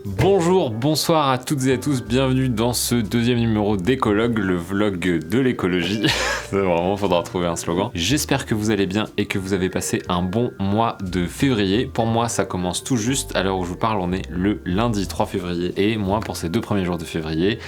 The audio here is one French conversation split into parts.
Bonjour, bonsoir à toutes et à tous, bienvenue dans ce deuxième numéro d'Écologue, le vlog de l'écologie. Vraiment, faudra trouver un slogan. J'espère que vous allez bien et que vous avez passé un bon mois de février. Pour moi, ça commence tout juste, à l'heure où je vous parle, on est le lundi 3 février. Et moi, pour ces 2 premiers jours de février,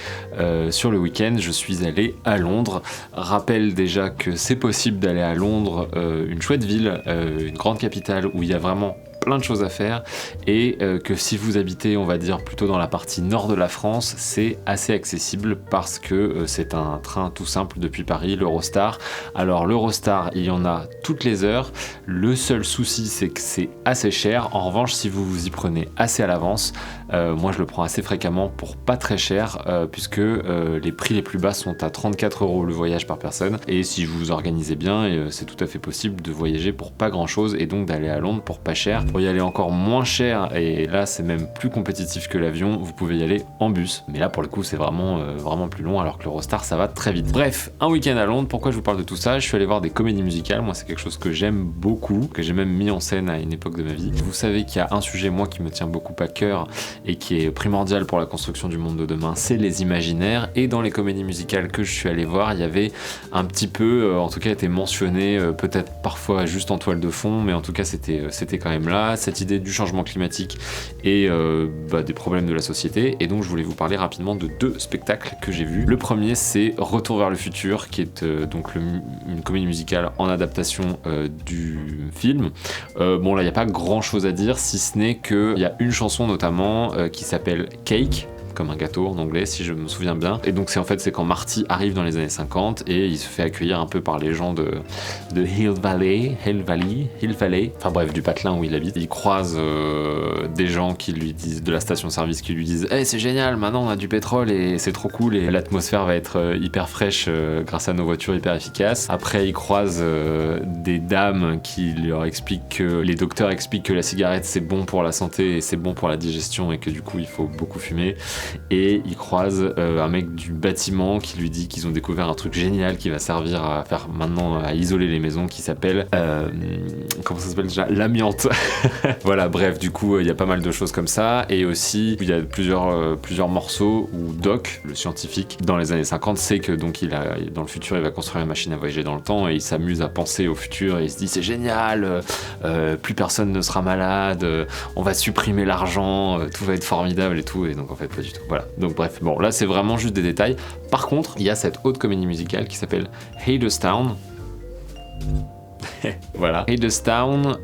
sur le week-end, je suis allé à Londres. Rappelle déjà que c'est possible d'aller à Londres, une chouette ville, une grande capitale où il y a vraiment plein de choses à faire et que si vous habitez on va dire plutôt dans la partie nord de la France, c'est assez accessible parce que c'est un train tout simple depuis Paris, l'Eurostar. Alors l'Eurostar, il y en a toutes les heures, le seul souci c'est que c'est assez cher. En revanche, si vous vous y prenez assez à l'avance, moi je le prends assez fréquemment pour pas très cher puisque les prix les plus bas sont à 34 € le voyage par personne, et si vous vous organisez bien, c'est tout à fait possible de voyager pour pas grand chose et donc d'aller à Londres pour pas cher. Pour y aller encore moins cher, et là c'est même plus compétitif que l'avion, vous pouvez y aller en bus, mais là pour le coup c'est vraiment plus long, alors que l'Eurostar ça va très vite. Bref, un week-end à Londres. Pourquoi je vous parle de tout ça? Je suis allé voir des comédies musicales. Moi c'est quelque chose que j'aime beaucoup, que j'ai même mis en scène à une époque de ma vie. Vous savez qu'il y a un sujet moi qui me tient beaucoup à cœur et qui est primordial pour la construction du monde de demain, c'est les imaginaires, et dans les comédies musicales que je suis allé voir, il y avait un petit peu, en tout cas était mentionné, peut-être parfois juste en toile de fond, mais en tout cas c'était quand même là, cette idée du changement climatique et des problèmes de la société. Et donc je voulais vous parler rapidement de 2 spectacles que j'ai vus. Le premier c'est Retour vers le futur, qui est une comédie musicale en adaptation du film. Bon là il n'y a pas grand chose à dire, si ce n'est qu'il y a une chanson notamment qui s'appelle Cake, comme un gâteau en anglais si je me souviens bien, et donc c'est quand Marty arrive dans les années 50 et il se fait accueillir un peu par les gens de Hill Valley, enfin bref, du patelin où il habite. Il croise des gens qui lui disent, de la station-service, qui lui disent hey, c'est génial, maintenant on a du pétrole et c'est trop cool et l'atmosphère va être hyper fraîche grâce à nos voitures hyper efficaces. Après il croise des dames qui leur expliquent que les docteurs expliquent que la cigarette c'est bon pour la santé et c'est bon pour la digestion et que du coup il faut beaucoup fumer. Et il croise un mec du bâtiment qui lui dit qu'ils ont découvert un truc génial qui va servir à faire maintenant à isoler les maisons, qui s'appelle comment ça s'appelle déjà, l'amiante. Voilà, bref, du coup il y a pas mal de choses comme ça, et aussi il y a plusieurs morceaux où Doc, le scientifique, dans les années 50, sait que donc dans le futur il va construire une machine à voyager dans le temps, et il s'amuse à penser au futur et il se dit c'est génial, plus personne ne sera malade, on va supprimer l'argent, tout va être formidable et tout, et donc en fait pas du tout. Voilà, donc bref, bon là c'est vraiment juste des détails. Par contre, il y a cette autre comédie musicale qui s'appelle Hadestown. Voilà, Hadestown,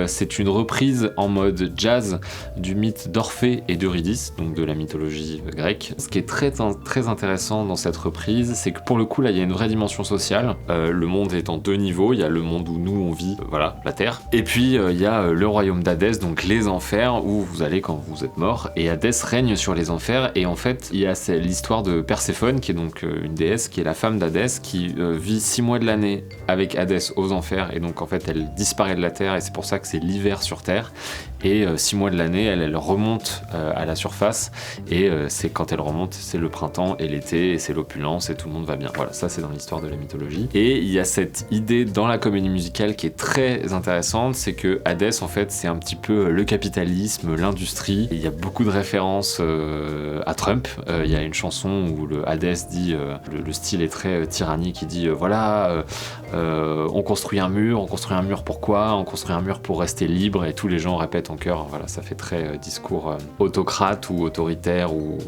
c'est une reprise en mode jazz du mythe d'Orphée et d'Eurydice, donc de la mythologie grecque. Ce qui est très intéressant dans cette reprise, c'est que pour le coup là il y a une vraie dimension sociale. Le monde est en 2 niveaux, il y a le monde où nous on vit, voilà, la Terre, et puis il y a le royaume d'Hadès, donc les enfers, où vous allez quand vous êtes mort, et Hadès règne sur les enfers. Et en fait il y a l'histoire de Perséphone, qui est donc une déesse, qui est la femme d'Hadès, qui vit 6 mois de l'année avec Hadès aux enfers, et donc en fait elle disparaît de la Terre, et c'est pour ça que c'est l'hiver sur Terre, et 6 mois de l'année elle remonte à la surface, et c'est quand elle remonte, c'est le printemps et l'été, et c'est l'opulence et tout le monde va bien. Voilà, ça c'est dans l'histoire de la mythologie. Et il y a cette idée dans la comédie musicale qui est très intéressante, c'est que Hadès en fait c'est un petit peu le capitalisme, l'industrie. Il y a beaucoup de références à Trump. Il y a une chanson où le Hadès dit, le style est très tyrannique, il dit voilà, on construit un mur pourquoi? On construit un mur pour rester libre, et tous les gens répètent en chœur. Voilà, ça fait très discours autocrate ou autoritaire ou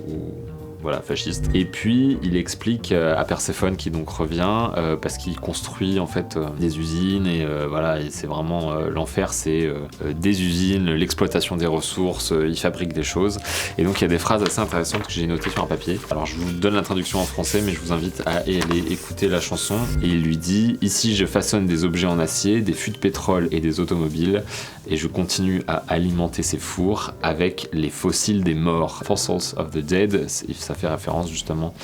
voilà, fasciste. Et puis il explique à Perséphone, qui donc revient parce qu'il construit en fait des usines, et voilà, et c'est vraiment l'enfer, c'est des usines, l'exploitation des ressources, il fabrique des choses. Et donc il y a des phrases assez intéressantes que j'ai notées sur un papier. Alors je vous donne la traduction en français, mais je vous invite à aller écouter la chanson. Et il lui dit: ici je façonne des objets en acier, des fûts de pétrole et des automobiles, et je continue à alimenter ces fours avec les fossiles des morts. Fossils of the dead, ça fait référence justement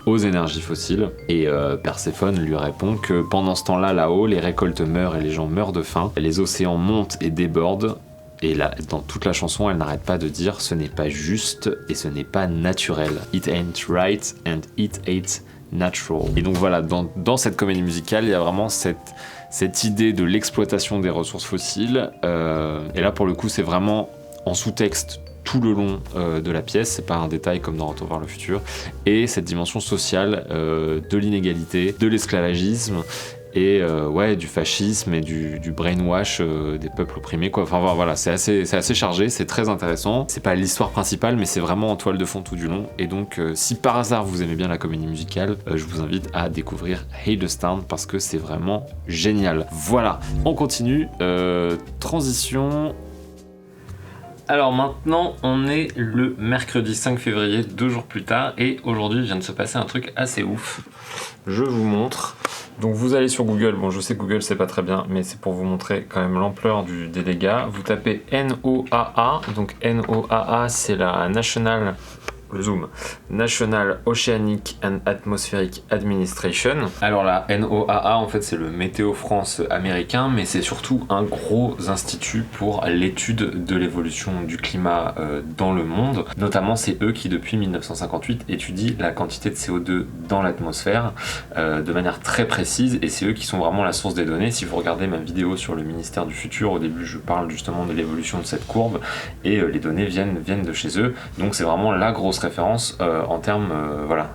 aux énergies fossiles. Et Perséphone lui répond que pendant ce temps-là, là-haut, les récoltes meurent et les gens meurent de faim, les océans montent et débordent. Et là, dans toute la chanson, elle n'arrête pas de dire: ce n'est pas juste et ce n'est pas naturel. It ain't right and it ain't natural. Et donc voilà, dans cette comédie musicale, il y a vraiment cette idée de l'exploitation des ressources fossiles. Et là, pour le coup, c'est vraiment en sous-texte tout le long de la pièce, c'est pas un détail comme dans Retour vers le futur, et cette dimension sociale de l'inégalité, de l'esclavagisme, et du fascisme et du brainwash des peuples opprimés, quoi. Enfin voilà, c'est assez chargé, c'est très intéressant. C'est pas l'histoire principale, mais c'est vraiment en toile de fond tout du long. Et donc, si par hasard vous aimez bien la comédie musicale, je vous invite à découvrir Hadestown parce que c'est vraiment génial. Voilà, on continue. Transition. Alors maintenant, on est le mercredi 5 février, 2 jours plus tard, et aujourd'hui vient de se passer un truc assez ouf. Je vous montre. Donc vous allez sur Google, bon je sais que Google c'est pas très bien, mais c'est pour vous montrer quand même l'ampleur des dégâts. Vous tapez NOAA, donc NOAA c'est la National Oceanic and Atmospheric Administration. Alors la NOAA en fait c'est le Météo France américain, mais c'est surtout un gros institut pour l'étude de l'évolution du climat dans le monde. Notamment c'est eux qui depuis 1958 étudient la quantité de CO2 dans l'atmosphère de manière très précise, et c'est eux qui sont vraiment la source des données. Si vous regardez ma vidéo sur le ministère du futur, au début je parle justement de l'évolution de cette courbe, et les données viennent de chez eux, donc c'est vraiment la grosse référence en termes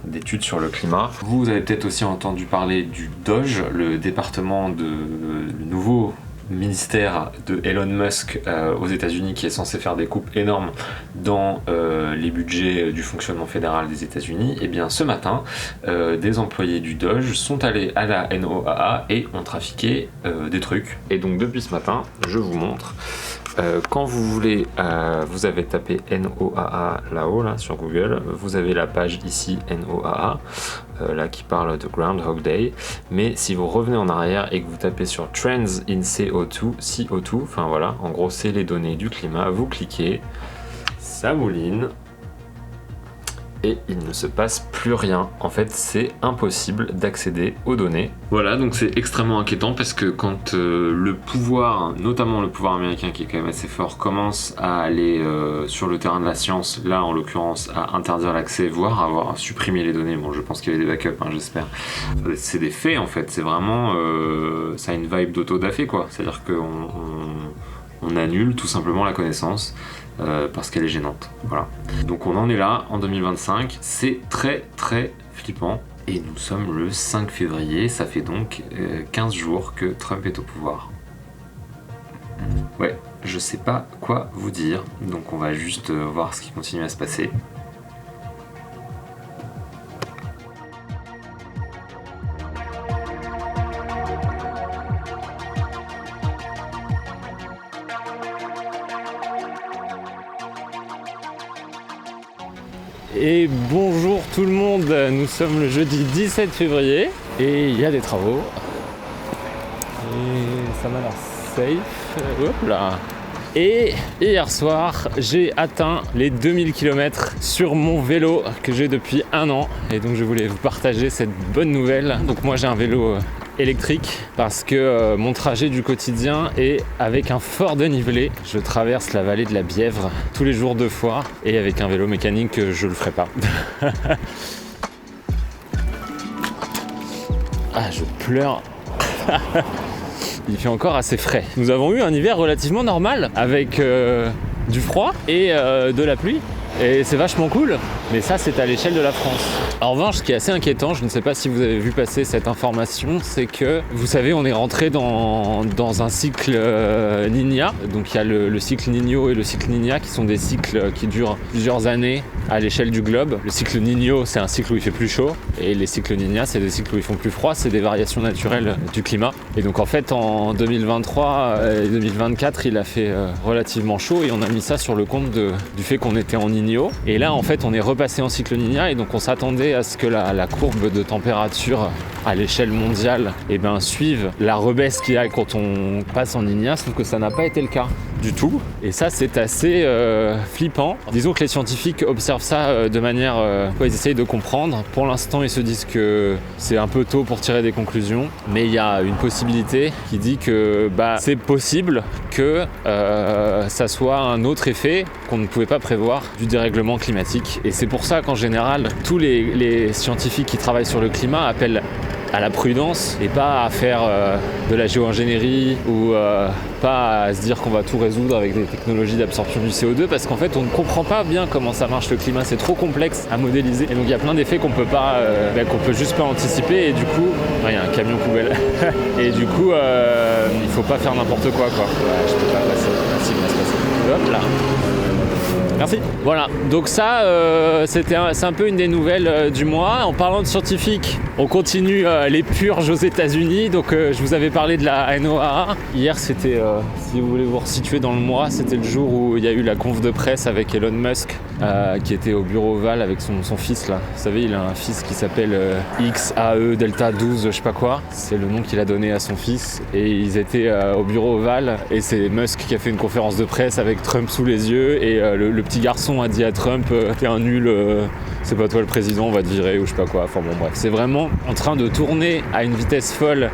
d'études sur le climat. Vous avez peut-être aussi entendu parler du DOGE, le département le nouveau ministère de Elon Musk aux États-Unis, qui est censé faire des coupes énormes dans les budgets du fonctionnement fédéral des États-Unis. Et bien ce matin, des employés du DOGE sont allés à la NOAA et ont trafiqué des trucs. Et donc depuis ce matin, je vous montre. Quand vous voulez, vous avez tapé NOAA là-haut, là, sur Google, vous avez la page ici NOAA, là qui parle de Groundhog Day, mais si vous revenez en arrière et que vous tapez sur Trends in CO2, enfin voilà, en gros c'est les données du climat, vous cliquez, ça mouline, et il ne se passe plus rien. En fait, c'est impossible d'accéder aux données. Voilà, donc c'est extrêmement inquiétant parce que quand le pouvoir, notamment le pouvoir américain qui est quand même assez fort, commence à aller sur le terrain de la science, là en l'occurrence à interdire l'accès, voire à supprimer les données, bon je pense qu'il y avait des backups, j'espère. C'est des faits en fait, c'est vraiment... ça a une vibe d'auto-da-fait quoi, c'est-à-dire qu'on annule tout simplement la connaissance. Parce qu'elle est gênante. Voilà. Donc on en est là en 2025, c'est très très flippant. Et nous sommes le 5 février, ça fait donc 15 jours que Trump est au pouvoir. Ouais, je sais pas quoi vous dire, donc on va juste voir ce qui continue à se passer. Et bonjour tout le monde, nous sommes le jeudi 17 février et il y a des travaux. Et ça m'a l'air safe. Hop là. Et hier soir, j'ai atteint les 2000 km sur mon vélo que j'ai depuis 1 an. Et donc je voulais vous partager cette bonne nouvelle. Donc moi j'ai un vélo électrique parce que mon trajet du quotidien est avec un fort dénivelé. Je traverse la vallée de la Bièvre tous les jours 2 fois, et avec un vélo mécanique je le ferai pas. Ah, je pleure. Il fait encore assez frais. Nous avons eu un hiver relativement normal avec du froid et de la pluie. Et c'est vachement cool, mais ça c'est à l'échelle de la France. En revanche, ce qui est assez inquiétant, je ne sais pas si vous avez vu passer cette information, c'est que, vous savez, on est rentré dans un cycle Niña. Donc il y a le cycle Niño et le cycle Niña qui sont des cycles qui durent plusieurs années à l'échelle du globe. Le cycle Niño, c'est un cycle où il fait plus chaud, et les cycles Niña, c'est des cycles où ils font plus froid, c'est des variations naturelles du climat. Et donc en fait, en 2023 et 2024, il a fait relativement chaud, et on a mis ça sur le compte du fait qu'on était en Niño. Et là en fait on est repassé en cycle Niña, et donc on s'attendait à ce que la courbe de température à l'échelle mondiale suive la rebaisse qu'il y a quand on passe en Niña, sauf que ça n'a pas été le cas du tout. Et ça c'est assez flippant. Disons que les scientifiques observent ça de manière... ils essayent de comprendre. Pour l'instant ils se disent que c'est un peu tôt pour tirer des conclusions, mais il y a une possibilité qui dit que c'est possible que ça soit un autre effet qu'on ne pouvait pas prévoir du dérèglement climatique. Et c'est pour ça qu'en général tous les scientifiques qui travaillent sur le climat appellent à la prudence et pas à faire de la géo-ingénierie ou pas à se dire qu'on va tout résoudre avec des technologies d'absorption du CO2 parce qu'en fait on ne comprend pas bien comment ça marche le climat, c'est trop complexe à modéliser et donc il y a plein d'effets qu'on peut juste pas anticiper et du coup il y a un camion poubelle et du coup il faut pas faire n'importe quoi. Ouais, je peux pas passer. Merci, hop là. Merci. Voilà, donc ça, c'est un peu une des nouvelles du mois. En parlant de scientifiques, on continue les purges aux États-Unis. Donc, je vous avais parlé de la NOAA. Hier, c'était, si vous voulez vous resituer dans le mois, c'était le jour où il y a eu la conf de presse avec Elon Musk, qui était au bureau Oval avec son fils là. Vous savez, il a un fils qui s'appelle XAE Delta 12, je sais pas quoi. C'est le nom qu'il a donné à son fils. Et ils étaient au bureau Oval. Et c'est Musk qui a fait une conférence de presse avec Trump sous les yeux. Et le petit garçon a dit à Trump t'es un nul, c'est pas toi le président, on va te virer ou je sais pas quoi. Enfin bon bref, c'est vraiment en train de tourner à une vitesse folle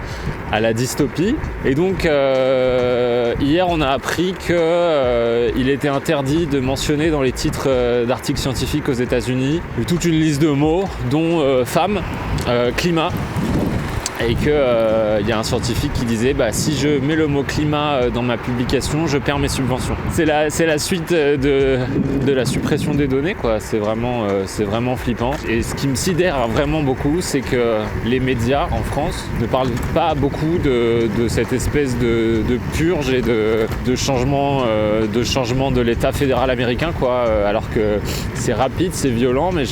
à la dystopie. Et donc hier on a appris qu'il était interdit de mentionner dans les titres d'articles scientifiques aux États-Unis toute une liste de mots dont femme, climat. Et qu'il y a un scientifique qui disait si je mets le mot climat dans ma publication, je perds mes subventions. C'est la suite de la suppression des données, quoi. C'est vraiment flippant. Et ce qui me sidère vraiment beaucoup, c'est que les médias en France ne parlent pas beaucoup de cette espèce de purge et de changement de l'État fédéral américain, quoi. Alors que c'est rapide, c'est violent, mais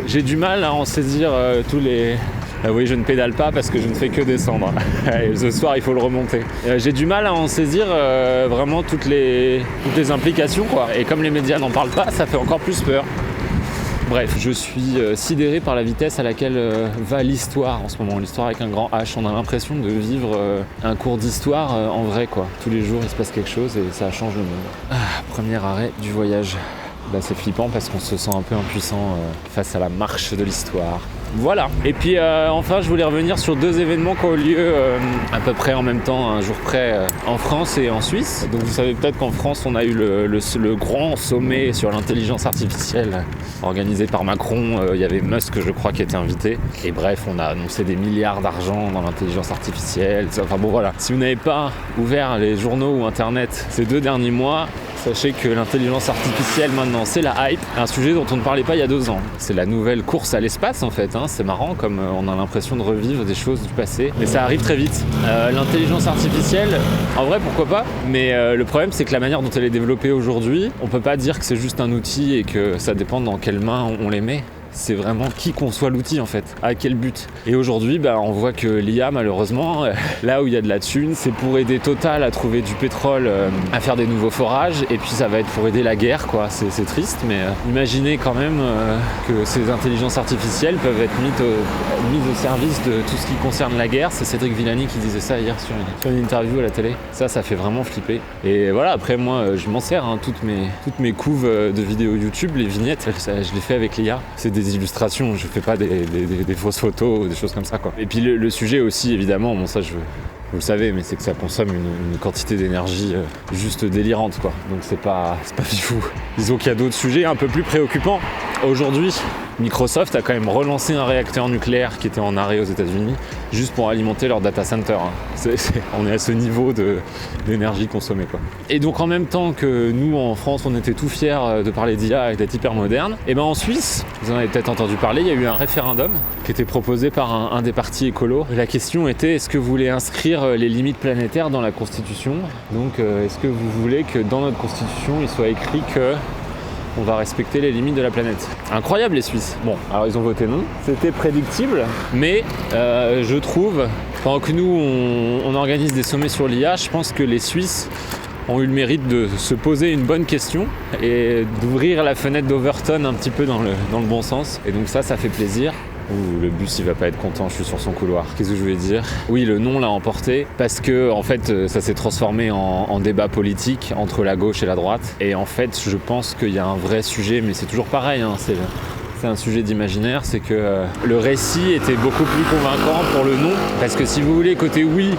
j'ai du mal à en saisir tous les... oui, je ne pédale pas parce que je ne fais que descendre. Et ce soir, il faut le remonter. J'ai du mal à en saisir vraiment toutes les implications, quoi. Et comme les médias n'en parlent pas, ça fait encore plus peur. Bref, je suis sidéré par la vitesse à laquelle va l'histoire en ce moment. L'histoire avec un grand H. On a l'impression de vivre un cours d'histoire en vrai, quoi. Tous les jours, il se passe quelque chose et ça change le monde. Premier arrêt du voyage. C'est flippant parce qu'on se sent un peu impuissant face à la marche de l'histoire. Voilà. Et puis enfin, je voulais revenir sur 2 événements qui ont eu lieu à peu près en même temps, un jour près, en France et en Suisse. Donc vous savez peut-être qu'en France, on a eu le grand sommet sur l'intelligence artificielle organisé par Macron. Il y avait Musk, je crois, qui était invité. Et bref, on a annoncé des milliards d'argent dans l'intelligence artificielle. Enfin bon, voilà. Si vous n'avez pas ouvert les journaux ou Internet ces 2 derniers mois, sachez que l'intelligence artificielle maintenant c'est la hype, un sujet dont on ne parlait pas il y a 2 ans. C'est la nouvelle course à l'espace en fait, c'est marrant comme on a l'impression de revivre des choses du passé, mais ça arrive très vite. L'intelligence artificielle, en vrai pourquoi pas, mais le problème c'est que la manière dont elle est développée aujourd'hui, on peut pas dire que c'est juste un outil et que ça dépend dans quelles mains on les met. C'est vraiment qui conçoit l'outil en fait, à quel but. Et aujourd'hui, on voit que l'IA malheureusement, là où il y a de la thune, c'est pour aider Total à trouver du pétrole, à faire des nouveaux forages, et puis ça va être pour aider la guerre, quoi. C'est triste, mais imaginez quand même que ces intelligences artificielles peuvent être mises au service de tout ce qui concerne la guerre. C'est Cédric Villani qui disait ça hier sur une interview à la télé. Ça fait vraiment flipper. Et voilà, après moi, je m'en sers, toutes mes couves de vidéos YouTube, les vignettes, je les fais avec l'IA. C'est des illustrations, je fais pas des fausses photos ou des choses comme ça, quoi. Et puis le sujet aussi, évidemment, ça vous le savez, mais c'est que ça consomme une quantité d'énergie juste délirante, quoi. Donc c'est pas fifou. Disons qu'il y a d'autres sujets un peu plus préoccupants. Aujourd'hui, Microsoft a quand même relancé un réacteur nucléaire qui était en arrêt aux États-Unis juste pour alimenter leur data center. On est à ce niveau d'énergie consommée, quoi. Et donc en même temps que nous en France on était tout fiers de parler d'IA et d'être hyper moderne, et en Suisse, vous en avez peut-être entendu parler, il y a eu un référendum qui était proposé par un des partis écolos. La question était, est-ce que vous voulez inscrire les limites planétaires dans la Constitution? Donc est-ce que vous voulez que dans notre Constitution il soit écrit que on va respecter les limites de la planète? Incroyable les Suisses. Bon, alors ils ont voté non, c'était prédictible, mais je trouve, pendant que nous on organise des sommets sur l'IA, je pense que les Suisses ont eu le mérite de se poser une bonne question et d'ouvrir la fenêtre d'Overton un petit peu dans le bon sens. Et donc ça fait plaisir. Ouh, le bus il va pas être content, je suis sur son couloir. Qu'est-ce que je voulais dire? Oui, le non l'a emporté parce que en fait ça s'est transformé en débat politique entre la gauche et la droite. Et en fait je pense qu'il y a un vrai sujet, mais c'est toujours pareil, c'est un sujet d'imaginaire, c'est que le récit était beaucoup plus convaincant pour le non. Parce que si vous voulez, côté oui,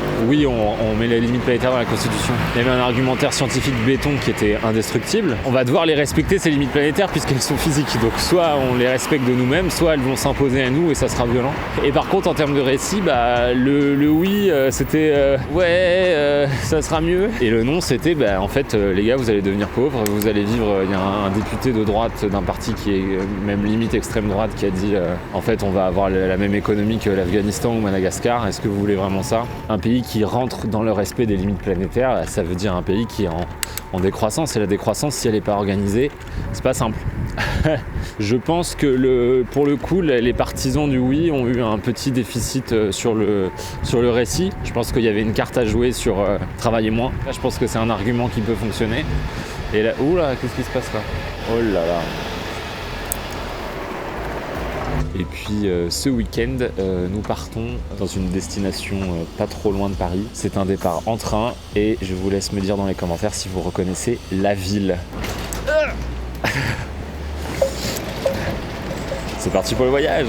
on met les limites planétaires dans la Constitution. Il y avait un argumentaire scientifique béton qui était indestructible. On va devoir les respecter, ces limites planétaires, puisqu'elles sont physiques. Donc soit on les respecte de nous-mêmes, soit elles vont s'imposer à nous et ça sera violent. Et par contre, en termes de récit, le oui, c'était ça sera mieux. Et le non, c'était en fait, les gars, vous allez devenir pauvres, vous allez vivre. Il y a un député de droite d'un parti qui est même limite extrême droite qui a dit en fait, on va avoir la même économie que l'Afghanistan ou Madagascar. Est-ce que vous voulez vraiment ça? Un pays qui rentre dans le respect des limites planétaires, ça veut dire un pays qui est en décroissance. Et la décroissance, si elle n'est pas organisée, c'est pas simple. Je pense que pour le coup, les partisans du oui ont eu un petit déficit sur le récit. Je pense qu'il y avait une carte à jouer sur travailler moins. Là, je pense que c'est un argument qui peut fonctionner. Et là, oula, qu'est-ce qui se passe là? Oh là là. Et puis ce week-end, nous partons dans une destination pas trop loin de Paris. C'est un départ en train et je vous laisse me dire dans les commentaires si vous reconnaissez la ville. C'est parti pour le voyage!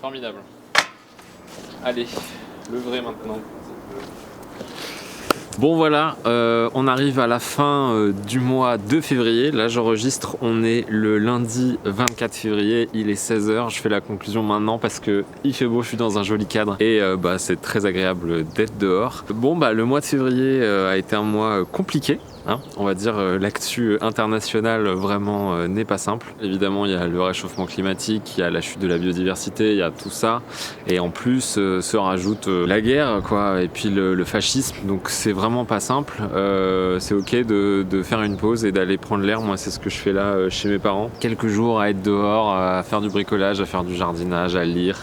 Formidable. Allez, le vrai maintenant. Bon voilà, on arrive à la fin du mois de février. Là j'enregistre, on est le lundi 24 février, il est 16h. Je fais la conclusion maintenant parce que il fait beau, je suis dans un joli cadre et c'est très agréable d'être dehors. Bon le mois de février a été un mois compliqué. On va dire l'actu internationale vraiment n'est pas simple. Évidemment il y a le réchauffement climatique, il y a la chute de la biodiversité, il y a tout ça et en plus se rajoute la guerre quoi, et puis le fascisme, donc c'est vraiment pas simple. C'est ok de faire une pause et d'aller prendre l'air. Moi c'est ce que je fais là chez mes parents, quelques jours à être dehors, à faire du bricolage, à faire du jardinage, à lire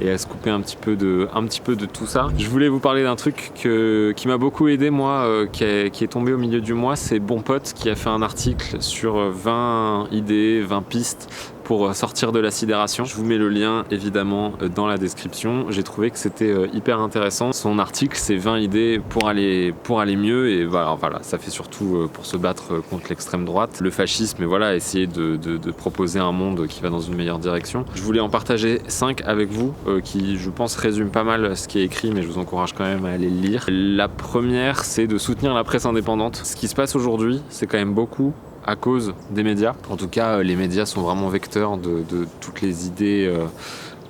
et à se couper un petit peu de tout ça. Je voulais vous parler d'un truc qui m'a beaucoup aidé moi, qui est tombé au milieu du mois. C'est Bon Pote qui a fait un article sur 20 idées, 20 pistes pour sortir de la sidération. Je vous mets le lien évidemment dans la description. J'ai trouvé que c'était hyper intéressant. Son article c'est 20 idées pour aller mieux et voilà, ça fait surtout pour se battre contre l'extrême droite, le fascisme et voilà, essayer de proposer un monde qui va dans une meilleure direction. Je voulais en partager 5 avec vous qui je pense résument pas mal ce qui est écrit, mais je vous encourage quand même à aller le lire. La première c'est de soutenir la presse indépendante. Ce qui se passe aujourd'hui c'est quand même beaucoup à cause des médias. En tout cas, les médias sont vraiment vecteurs de toutes les idées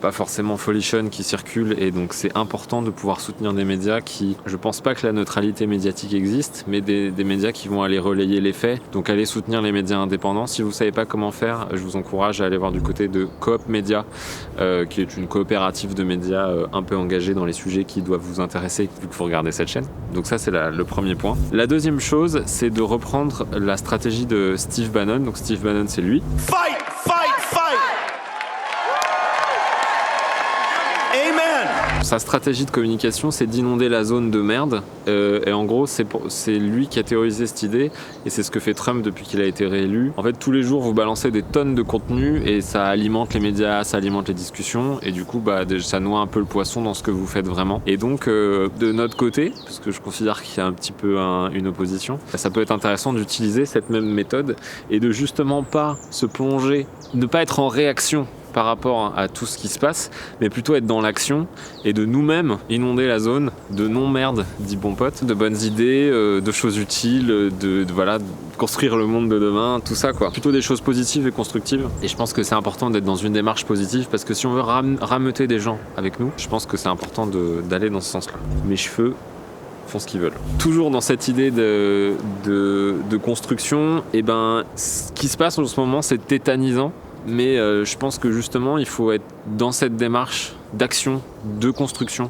pas forcément folichonnes qui circulent et donc c'est important de pouvoir soutenir des médias qui, je pense pas que la neutralité médiatique existe, mais des médias qui vont aller relayer les faits, donc aller soutenir les médias indépendants. Si vous savez pas comment faire, je vous encourage à aller voir du côté de Coop Média, qui est une coopérative de médias un peu engagée dans les sujets qui doivent vous intéresser vu que vous regardez cette chaîne. Donc ça c'est le premier point. La deuxième chose, c'est de reprendre la stratégie de Steve Bannon. Donc Steve Bannon c'est lui. Fight, fight, fight! Amen! Sa stratégie de communication, c'est d'inonder la zone de merde. Et en gros, c'est lui qui a théorisé cette idée. Et c'est ce que fait Trump depuis qu'il a été réélu. En fait, tous les jours, vous balancez des tonnes de contenu et ça alimente les médias, ça alimente les discussions. Et du coup, ça noie un peu le poisson dans ce que vous faites vraiment. Et donc, de notre côté, parce que je considère qu'il y a un petit peu une opposition, ça peut être intéressant d'utiliser cette même méthode et de justement pas se plonger, ne pas être en réaction par rapport à tout ce qui se passe, mais plutôt être dans l'action et de nous-mêmes inonder la zone de non-merde, dit Bon Pote, de bonnes idées, de choses utiles, de construire le monde de demain, tout ça quoi. Plutôt des choses positives et constructives. Et je pense que c'est important d'être dans une démarche positive parce que si on veut rameuter des gens avec nous, je pense que c'est important d'aller dans ce sens-là. Mes cheveux font ce qu'ils veulent. Toujours dans cette idée de construction, ce qui se passe en ce moment c'est tétanisant. Mais je pense que justement il faut être dans cette démarche d'action, de construction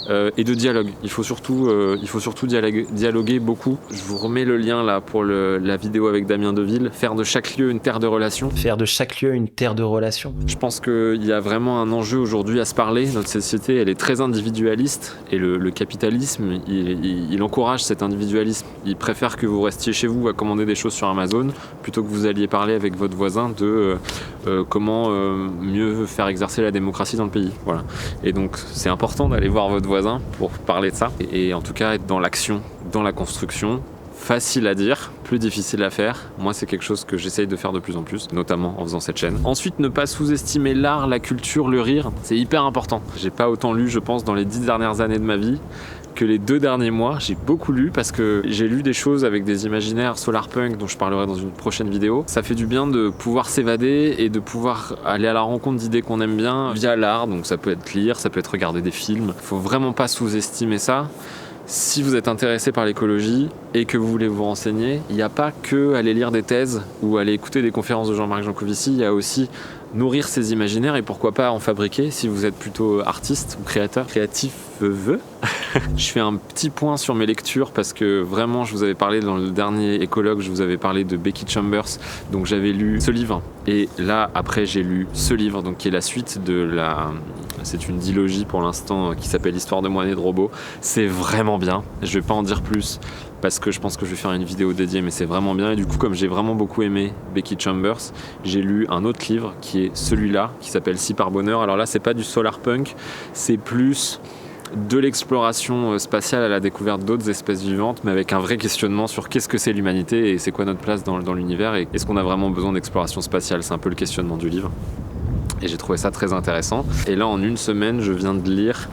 et de dialogue. Il faut surtout dialoguer beaucoup. Je vous remets le lien là pour la vidéo avec Damien Deville. Faire de chaque lieu une terre de relations. Faire de chaque lieu une terre de relations. Je pense qu'il y a vraiment un enjeu aujourd'hui à se parler. Notre société, elle est très individualiste et le capitalisme, il encourage cet individualisme. Il préfère que vous restiez chez vous à commander des choses sur Amazon plutôt que vous alliez parler avec votre voisin de comment mieux faire exercer la démocratie dans le pays. Voilà. Et donc c'est important d'aller voir votre voisin pour parler de ça et en tout cas être dans l'action, dans la construction. Facile à dire, plus difficile à faire. Moi, c'est quelque chose que j'essaye de faire de plus en plus, notamment en faisant cette chaîne. Ensuite, ne pas sous-estimer l'art, la culture, le rire. C'est hyper important. J'ai pas autant lu, je pense, dans les 10 dernières années de ma vie que les 2 derniers mois. J'ai beaucoup lu parce que j'ai lu des choses avec des imaginaires solarpunk dont je parlerai dans une prochaine vidéo. Ça fait du bien de pouvoir s'évader et de pouvoir aller à la rencontre d'idées qu'on aime bien via l'art. Donc ça peut être lire, ça peut être regarder des films. Faut vraiment pas sous-estimer ça. Si vous êtes intéressé par l'écologie et que vous voulez vous renseigner, il n'y a pas que aller lire des thèses ou aller écouter des conférences de Jean-Marc Jancovici, il y a aussi nourrir ses imaginaires et pourquoi pas en fabriquer si vous êtes plutôt artiste ou créatif. Je fais un petit point sur mes lectures parce que vraiment je vous avais parlé dans le dernier écologue, je vous avais parlé de Becky Chambers, donc j'avais lu ce livre et là après j'ai lu ce livre donc qui est la suite c'est une dilogie pour l'instant qui s'appelle Histoire de moi né de robot. C'est vraiment bien, je vais pas en dire plus parce que je pense que je vais faire une vidéo dédiée, mais c'est vraiment bien. Et du coup, comme j'ai vraiment beaucoup aimé Becky Chambers, j'ai lu un autre livre qui est celui-là, qui s'appelle Si par bonheur. Alors là, c'est pas du solarpunk, c'est plus de l'exploration spatiale à la découverte d'autres espèces vivantes, mais avec un vrai questionnement sur qu'est-ce que c'est l'humanité et c'est quoi notre place dans l'univers et est-ce qu'on a vraiment besoin d'exploration spatiale. C'est un peu le questionnement du livre. Et j'ai trouvé ça très intéressant. Et là, en une semaine, je viens de lire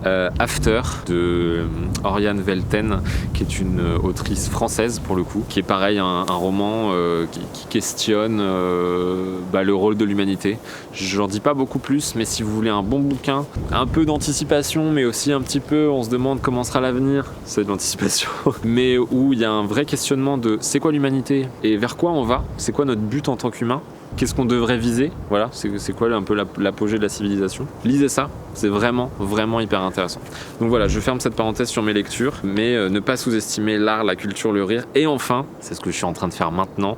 After de Oriane Velten, qui est une autrice française pour le coup, qui est pareil, un roman qui questionne le rôle de l'humanité. J'en dis pas beaucoup plus, mais si vous voulez un bon bouquin, un peu d'anticipation, mais aussi un petit peu, on se demande comment sera l'avenir, c'est de l'anticipation, mais où il y a un vrai questionnement de c'est quoi l'humanité et vers quoi on va, c'est quoi notre but en tant qu'humain. Qu'est-ce qu'on devrait viser? Voilà, c'est quoi un peu l'apogée de la civilisation? Lisez ça, c'est vraiment hyper intéressant. Donc voilà, je ferme cette parenthèse sur mes lectures, mais ne pas sous-estimer l'art, la culture, le rire. Et enfin, c'est ce que je suis en train de faire maintenant,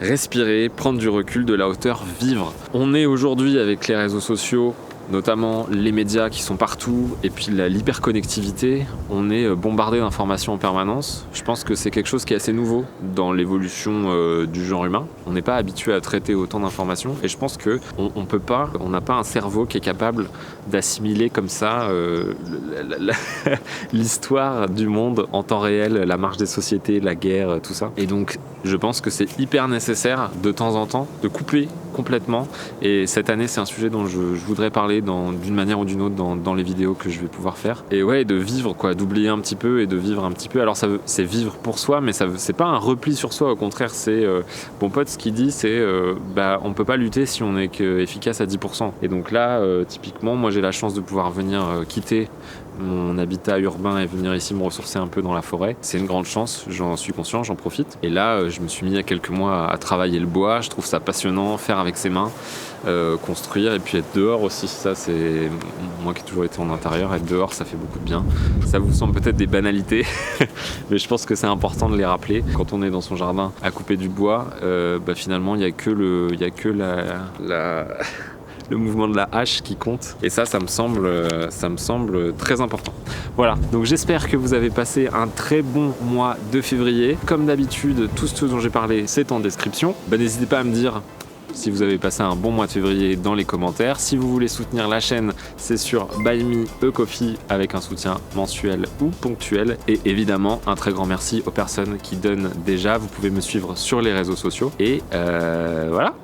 respirer, prendre du recul, de la hauteur, vivre. On est aujourd'hui avec les réseaux sociaux, notamment les médias qui sont partout, et puis l'hyperconnectivité, on est bombardé d'informations en permanence. Je pense que c'est quelque chose qui est assez nouveau dans l'évolution du genre humain. On n'est pas habitué à traiter autant d'informations, et je pense on n'a pas un cerveau qui est capable d'assimiler comme ça l'histoire du monde en temps réel, la marche des sociétés, la guerre, tout ça. Et donc, je pense que c'est hyper nécessaire de temps en temps de couper complètement. Et cette année, c'est un sujet dont je voudrais parler d'une manière ou d'une autre dans les vidéos que je vais pouvoir faire. Et ouais, de vivre, quoi, d'oublier un petit peu et de vivre un petit peu. Alors, c'est vivre pour soi, mais c'est pas un repli sur soi. Au contraire, c'est mon pote, ce qu'il dit, c'est on peut pas lutter si on est efficace à 10%. Et donc là, typiquement, moi, j'ai la chance de pouvoir venir quitter mon habitat urbain et venir ici me ressourcer un peu dans la forêt. C'est une grande chance, j'en suis conscient, j'en profite. Et là, je me suis mis il y a quelques mois à travailler le bois. Je trouve ça passionnant, faire avec ses mains, construire et puis être dehors aussi. Ça, c'est moi qui ai toujours été en intérieur, être dehors, ça fait beaucoup de bien. Ça vous semble peut-être des banalités, mais je pense que c'est important de les rappeler. Quand on est dans son jardin à couper du bois, finalement, il n'y a que le mouvement de la hache qui compte, et ça me semble très important. Voilà, donc j'espère que vous avez passé un très bon mois de février. Comme d'habitude, tout ce dont j'ai parlé, c'est en description. N'hésitez pas à me dire si vous avez passé un bon mois de février dans les commentaires. Si vous voulez soutenir la chaîne, c'est sur Buy Me a Coffee avec un soutien mensuel ou ponctuel. Et évidemment, un très grand merci aux personnes qui donnent déjà. Vous pouvez me suivre sur les réseaux sociaux. Et voilà.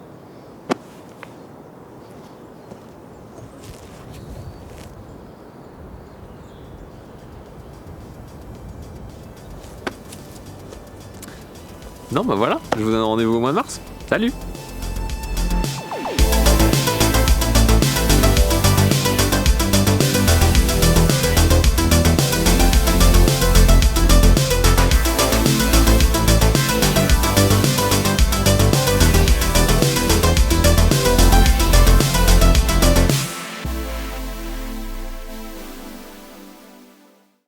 Non, voilà, je vous donne rendez-vous au mois de mars. Salut!